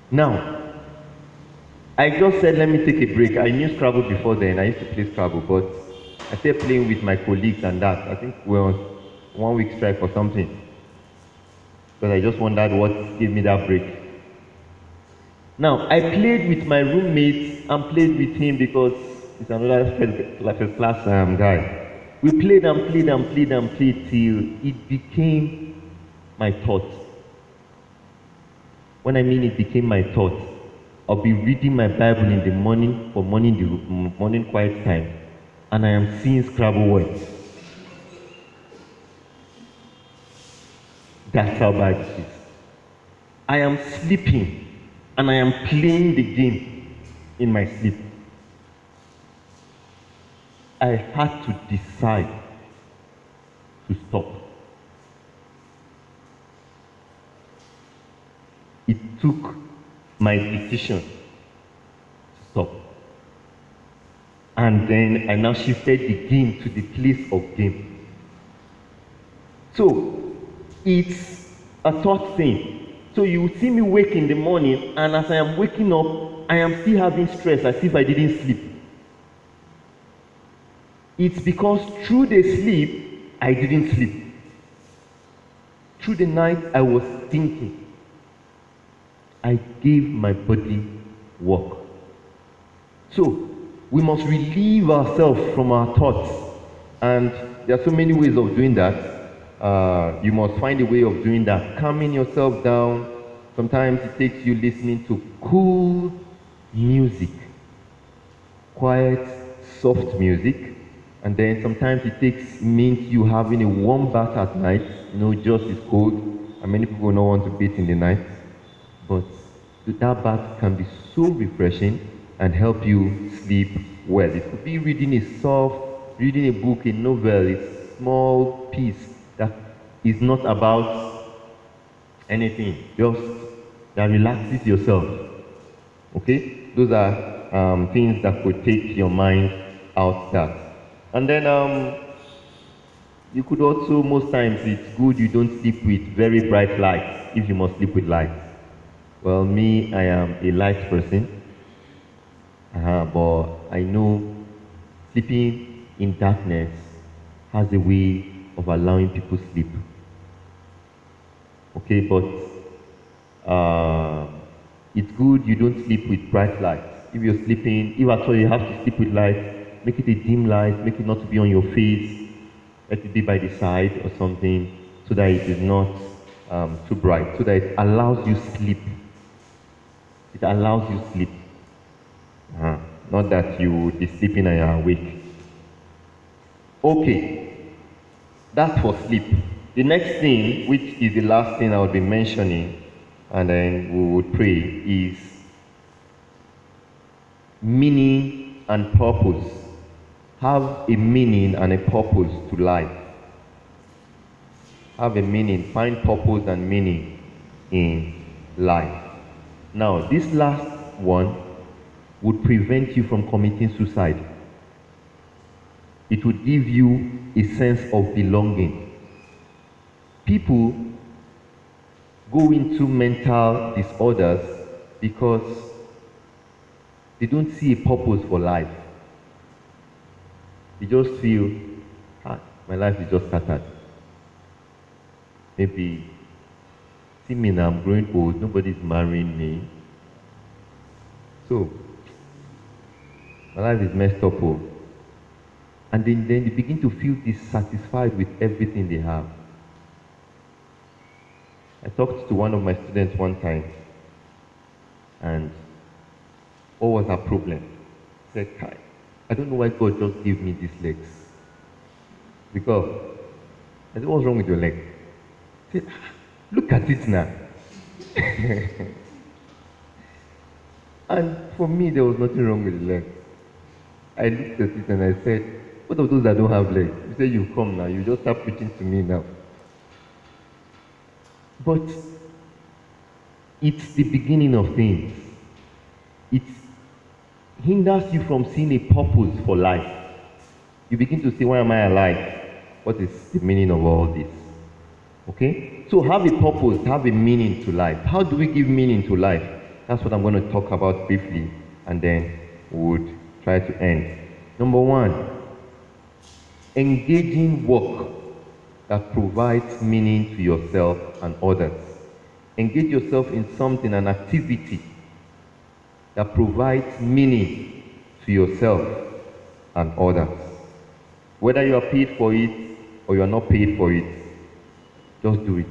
[SPEAKER 1] Now, I just said, let me take a break. I knew Scrabble before then. I used to play Scrabble, but I started playing with my colleagues and that. I think we were on 1 week strike or something. Because I just wondered what gave me that break. Now, I played with my roommate and played with him because he's another first class guy. We played and played and played and played till it became my thought. When I mean it became my thought, I'll be reading my Bible in the morning for morning quiet time, and I am seeing Scrabble words. That's how bad it is. I am sleeping and I am playing the game in my sleep. I had to decide to stop. It took my decision to stop. And then I now shifted the game to the place of game. So it's a thought thing. So you see me wake in the morning, and as I am waking up, I am still having stress as if I didn't sleep. It's because through the sleep, I didn't sleep. Through the night, I was thinking. I gave my body work. So we must relieve ourselves from our thoughts. And there are so many ways of doing that. You must find a way of doing that. Calming yourself down. Sometimes it takes you listening to cool music, quiet, soft music. And then sometimes means you having a warm bath at night. Just it's cold, and many people don't want to bathe in the night. But that bath can be so refreshing and help you sleep well. It could be reading a book, a novel, a small piece that is not about anything, just that relaxes yourself. Okay? Those are things that could take your mind out that. And then you could also, most times it's good you don't sleep with very bright lights if you must sleep with lights. Well, me, I am a light person, but I know sleeping in darkness has a way of allowing people sleep. Okay, but it's good you don't sleep with bright lights. If you're sleeping, if at all you have to sleep with light, make it a dim light, make it not to be on your face, let it be by the side or something, so that it is not too bright, so that it allows you sleep. It allows you sleep. Not that you would be sleeping and you're awake. Okay, that's for sleep. The next thing, which is the last thing I will be mentioning, and then we would pray, is meaning and purpose. Have a meaning and a purpose to life. Have a meaning, find purpose and meaning in life. Now, this last one would prevent you from committing suicide. It would give you a sense of belonging. People go into mental disorders because they don't see a purpose for life. They just feel, my life is just scattered. Maybe, see me now, I'm growing old, nobody's marrying me. So, my life is messed up. And then they begin to feel dissatisfied with everything they have. I talked to one of my students one time, and what was her problem? She said, Kai, I don't know why God just gave me these legs. Because I said, what's wrong with your leg? She said, look at it now. And for me, there was nothing wrong with the leg. I looked at it and I said, what of those that don't have legs? You say, you come now, you just start preaching to me now. But it's the beginning of things. It hinders you from seeing a purpose for life. You begin to say, why am I alive? What is the meaning of all this? Okay? So have a purpose, have a meaning to life. How do we give meaning to life? That's what I'm going to talk about briefly, and then we would try to end. Number one, engaging work that provides meaning to yourself and others. Engage yourself in something, an activity that provides meaning to yourself and others. Whether you are paid for it or you are not paid for it, just do it.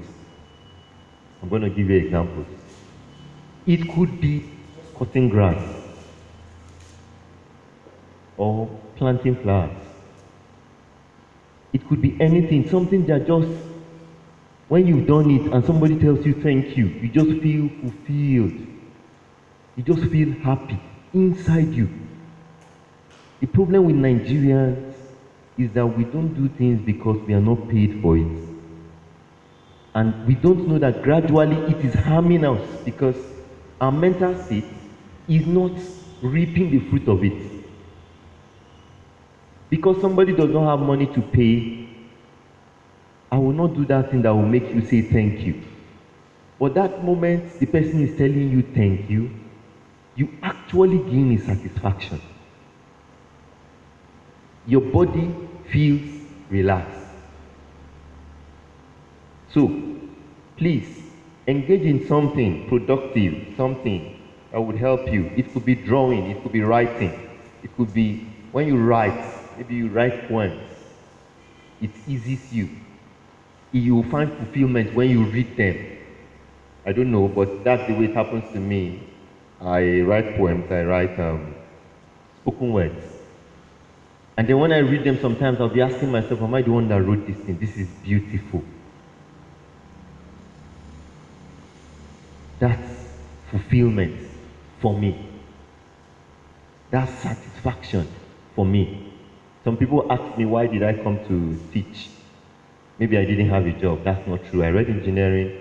[SPEAKER 1] I'm going to give you examples. It could be cutting grass or planting flowers. It could be anything, something that just, when you've done it and somebody tells you thank you, you just feel fulfilled. You just feel happy inside you. The problem with Nigerians is that we don't do things because we are not paid for it. And we don't know that gradually it is harming us because our mental state is not reaping the fruit of it. Because somebody does not have money to pay, I will not do that thing that will make you say thank you. But that moment the person is telling you thank you, you actually gain a satisfaction. Your body feels relaxed. So, please, engage in something productive, something that would help you. It could be drawing, it could be writing, it could be when you write, maybe you write poems. It eases you. You will find fulfillment when you read them. I don't know, but that's the way it happens to me. I write poems, I write spoken words. And then when I read them sometimes, I'll be asking myself, am I the one that wrote this thing? This is beautiful. That's fulfillment for me. That's satisfaction for me. Some people ask me, why did I come to teach? Maybe I didn't have a job. That's not true. I read engineering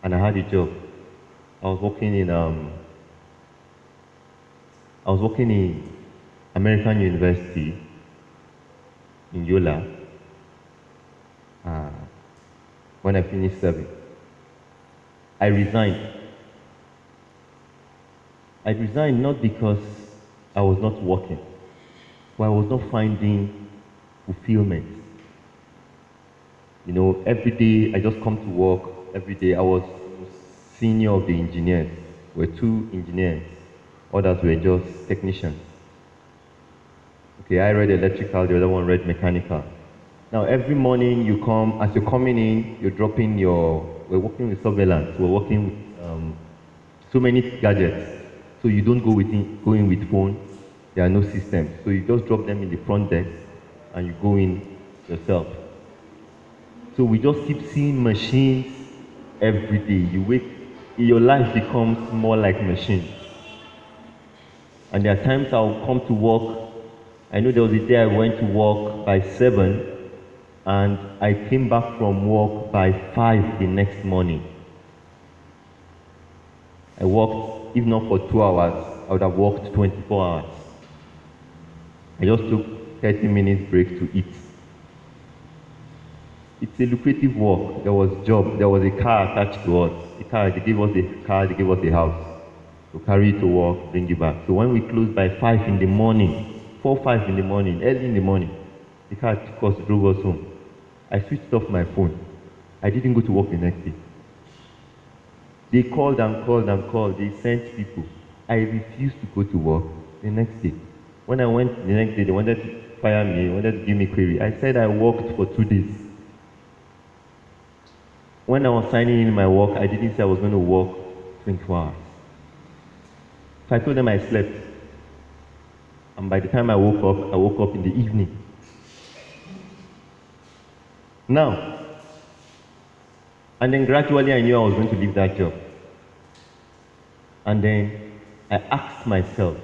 [SPEAKER 1] and I had a job. I was working in American University in Yola when I finished serving. I resigned. I resigned not because I was not working, but I was not finding fulfillment. You know, every day I just come to work, every day I was senior of the engineers. There were 2 engineers, others were just technicians. Okay, I read electrical, the other one read mechanical. Now every morning you come, as you're coming in, you're dropping we're working with surveillance, we're working with so many gadgets. So you don't go in with phone, there are no systems. So you just drop them in the front desk and you go in yourself. So we just keep seeing machines every day. You wake, your life becomes more like machines. And there are times I'll come to work. I know there was a day I went to work by 7 and I came back from work by 5 the next morning. I worked, if not for 2 hours, I would have worked 24 hours. I just took 30 minutes break to eat. It's a lucrative work. There was job, there was a car attached to us. They gave us a car, they gave us a house. To carry it to work, bring it back. So when we closed by 5 in the morning, 4, 5 in the morning, early in the morning, the car took us, drove us home. I switched off my phone. I didn't go to work the next day. They called and called and called. They sent people. I refused to go to work the next day. When I went the next day, they wanted to fire me, wanted to give me query. I said I worked for 2 days. When I was signing in my work, I didn't say I was going to work 24 hours. So I told them I slept. And by the time I woke up in the evening. Now, and then gradually I knew I was going to leave that job. And then I asked myself,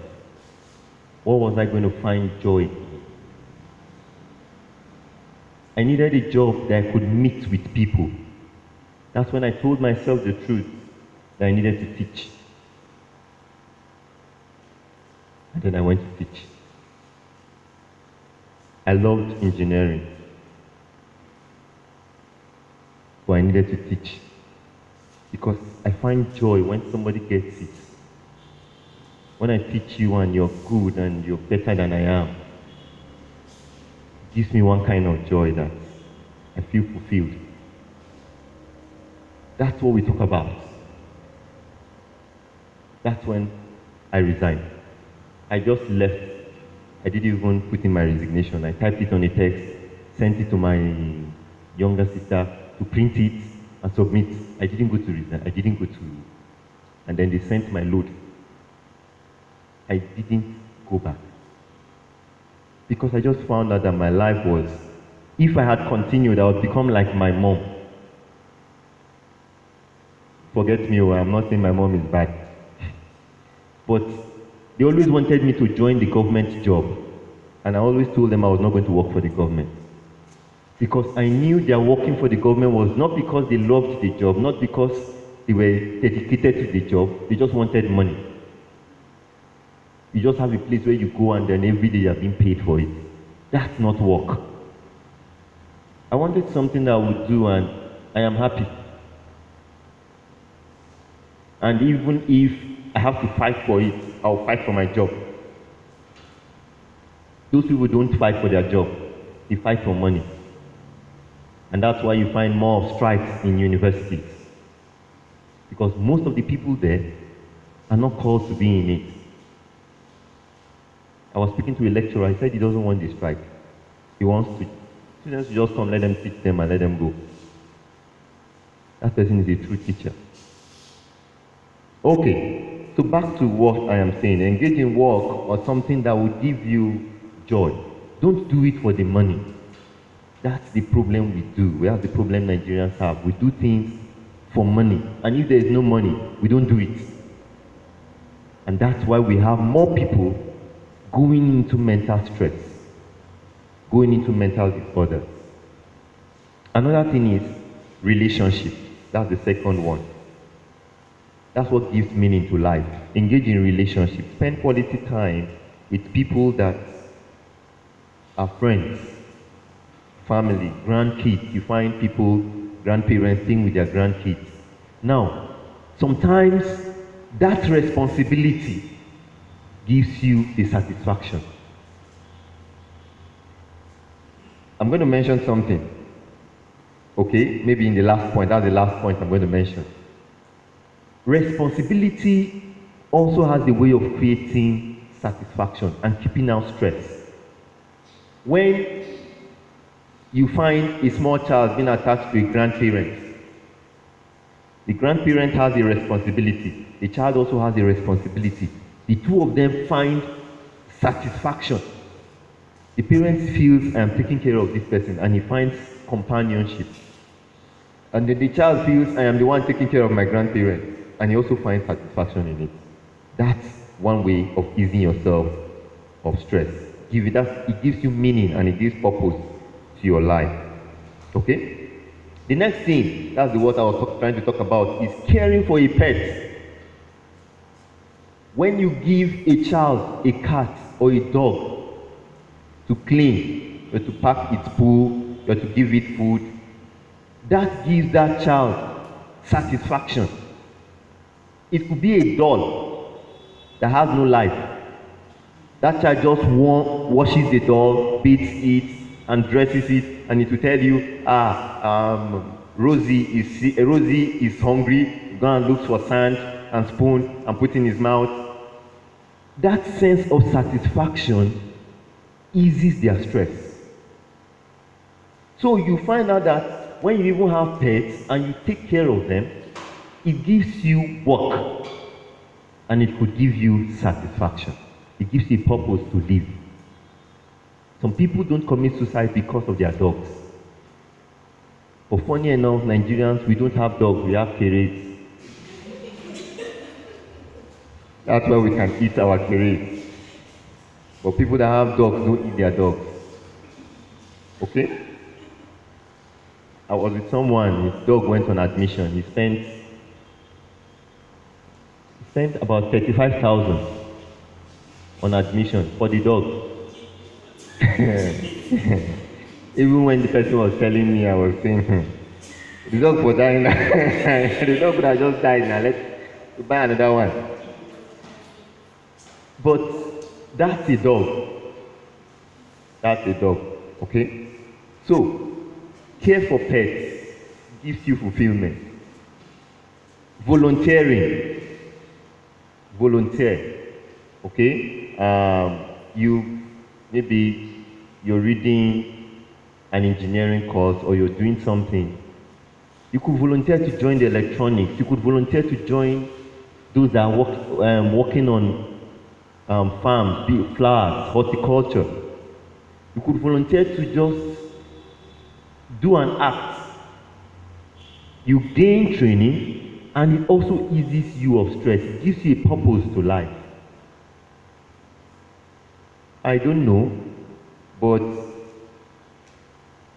[SPEAKER 1] what was I going to find joy in? I needed a job that I could meet with people. That's when I told myself the truth, that I needed to teach. And then I went to teach. I loved engineering, but I needed to teach. Because I find joy when somebody gets it. When I teach you and you're good and you're better than I am, it gives me one kind of joy that I feel fulfilled. That's what we talk about. That's when I resigned. I just left. I didn't even put in my resignation. I typed it on a text, sent it to my younger sister to print it and submit. I didn't go to resign. And then they sent my load. I didn't go back. Because I just found out that my life was, if I had continued, I would become like my mom. Forget me, I'm not saying my mom is bad. But they always wanted me to join the government job. And I always told them I was not going to work for the government. Because I knew their working for the government was not because they loved the job, not because they were dedicated to the job, they just wanted money. You just have a place where you go and then every day you are being paid for it. That's not work. I wanted something that I would do and I am happy. And even if I have to fight for it, I'll fight for my job. Those people don't fight for their job, they fight for money. And that's why you find more of strikes in universities. Because most of the people there are not called to be in it. I was speaking to a lecturer, he said he doesn't want the strike. He wants students to just come, let them teach them and let them go. That person is a true teacher. Okay, so back to what I am saying. Engage in work or something that will give you joy. Don't do it for the money. That's the problem we do. We have the problem Nigerians have. We do things for money. And if there is no money, we don't do it. And that's why we have more people going into mental stress, going into mental disorder. Another thing is relationship. That's the second one. That's what gives meaning to life. Engage in relationships. Spend quality time with people that are friends, family, grandkids. You find people, grandparents staying with their grandkids. Now, sometimes that responsibility gives you the satisfaction. I'm going to mention something. Okay, maybe in the last point, that's the last point I'm going to mention. Responsibility also has a way of creating satisfaction and keeping out stress. When you find a small child being attached to a grandparent, the grandparent has a responsibility, the child also has a responsibility. The two of them find satisfaction. The parent feels, I am taking care of this person, and he finds companionship. And then the child feels, I am the one taking care of my grandparent, and he also finds satisfaction in it. That's one way of easing yourself of stress. It gives you meaning and it gives purpose to your life. Okay? The next thing, that's what I was trying to talk about, is caring for a pet. When you give a child a cat or a dog to clean, or to pack its poo, or to give it food, that gives that child satisfaction. It could be a doll that has no life. That child just washes the doll, beats it, and dresses it, and it will tell you, Rosie is hungry, go and look for sand and spoon and put in his mouth. That sense of satisfaction eases their stress. So you find out that when you even have pets and you take care of them, it gives you work and it could give you satisfaction. It gives you a purpose to live. Some people don't commit suicide because of their dogs. But funny enough, Nigerians, we don't have dogs, we have keres. That's where we can eat our keres. But people that have dogs don't eat their dogs. Okay? I was with someone, his dog went on admission. He spent about 35,000 on admission for the dog. Even when the person was telling me, I was saying, the dog was dying. The dog would have just died now. Let's buy another one. But that's a dog. That's a dog. Okay? So, care for pets gives you fulfillment. Volunteering. Volunteer. Okay? Maybe you're reading an engineering course or you're doing something. You could volunteer to join the electronics. You could volunteer to join those that are working on farms, flowers, horticulture. You could volunteer to just do an act. You gain training and it also eases you of stress. It gives you a purpose to life. I don't know But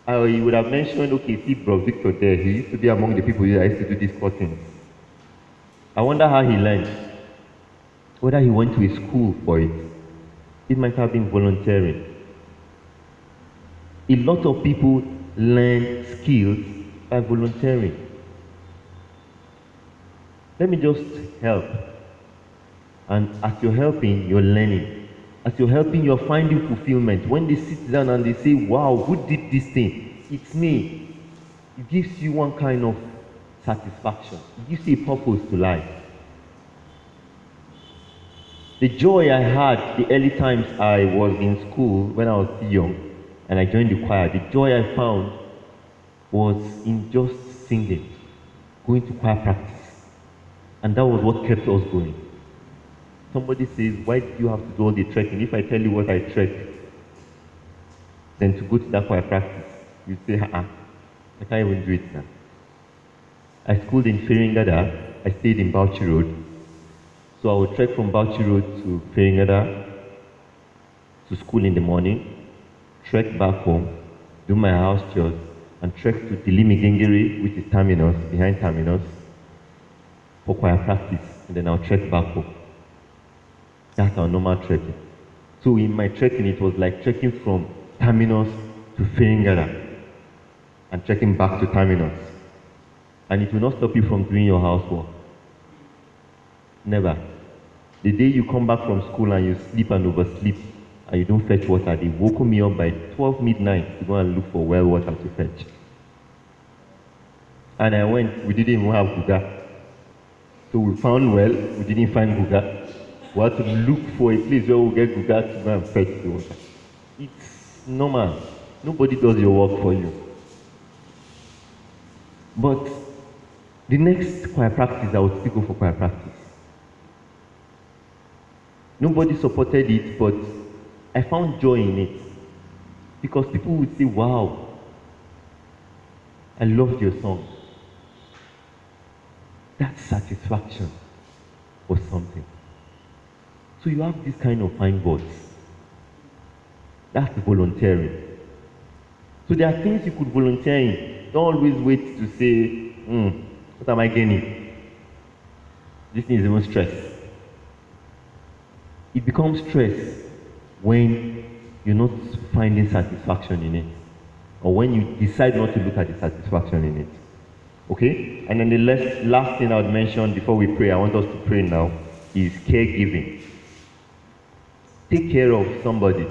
[SPEAKER 1] I would have mentioned, okay, see Bro Victor there, he used to be among the people that used to do these cuttings. I wonder how he learned. Whether he went to a school for it. It might have been volunteering. A lot of people learn skills by volunteering. Let me just help. And as you're helping, you're learning. As you're helping, you're finding fulfillment. When they sit down and they say, wow, who did this thing? It's me. It gives you one kind of satisfaction. It gives you a purpose to life. The joy I had the early times I was in school when I was still young and I joined the choir, the joy I found was in just singing, going to choir practice. And that was what kept us going. Somebody says, why do you have to do all the trekking? If I tell you what I trek, then to go to that choir practice, you say, I can't even do it now. I schooled in Feringada. I stayed in Bauchi Road. So I would trek from Bauchi Road to Feringada to school in the morning, trek back home, do my house chores, and trek to Dilimigengeri, which is Terminus, behind Terminus, for choir practice. And then I'll trek back home. That's our normal trekking. So in my trekking, it was like trekking from Terminus to Feringada and trekking back to Terminus. And it will not stop you from doing your housework. Never. The day you come back from school and you sleep and oversleep and you don't fetch water, they woke me up by 12 midnight to go and look for well water to fetch. And I went, we didn't even have guga. So we found well, we didn't find guga. We had to look for a place where we get guga to go and fetch the water. It's normal. Nobody does your work for you. But the next choir practice, I would still go for choir practice. Nobody supported it, but I found joy in it. Because people would say, wow, I loved your song. That satisfaction was something. So you have this kind of fine voice. That's volunteering. So there are things you could volunteer in. Don't always wait to say, what am I gaining? This thing is even stress. It becomes stress when you're not finding satisfaction in it, or when you decide not to look at the satisfaction in it. Okay? And then the last thing I would mention before we pray, I want us to pray now, is caregiving. Take care of somebody.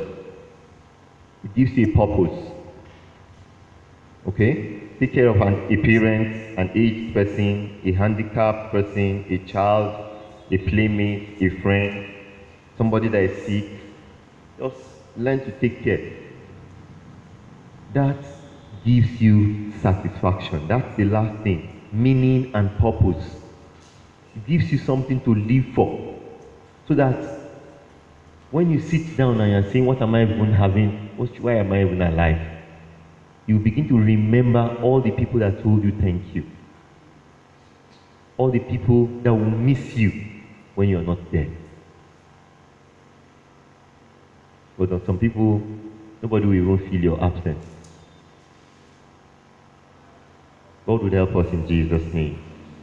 [SPEAKER 1] It gives you a purpose. Okay? Take care of a parent, an aged person, a handicapped person, a child, a playmate, a friend, somebody that is sick. Just learn to take care. That gives you satisfaction. That's the last thing. Meaning and purpose. It gives you something to live for. So that when you sit down and you're saying, what am I even having? Why am I even alive? You begin to remember all the people that told you thank you. All the people that will miss you when you're not there. But some people, nobody will even feel your absence. God would help us in Jesus' name.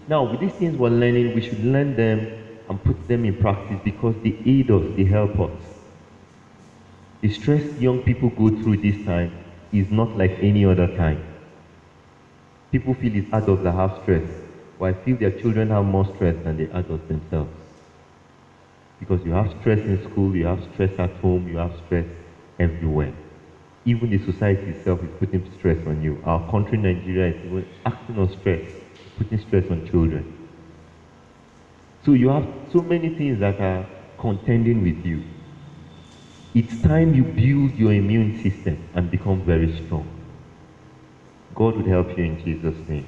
[SPEAKER 1] Now, with these things we're learning, we should learn them and put them in practice because they aid us, they help us. The stress young people go through this time is not like any other time. People feel it's adults that have stress, but I feel their children have more stress than the adults themselves. Because you have stress in school, you have stress at home, you have stress everywhere. Even the society itself is putting stress on you. Our country, Nigeria, is even acting on stress, putting stress on children. So you have so many things that are contending with you. It's time you build your immune system and become very strong. God would help you in Jesus' name.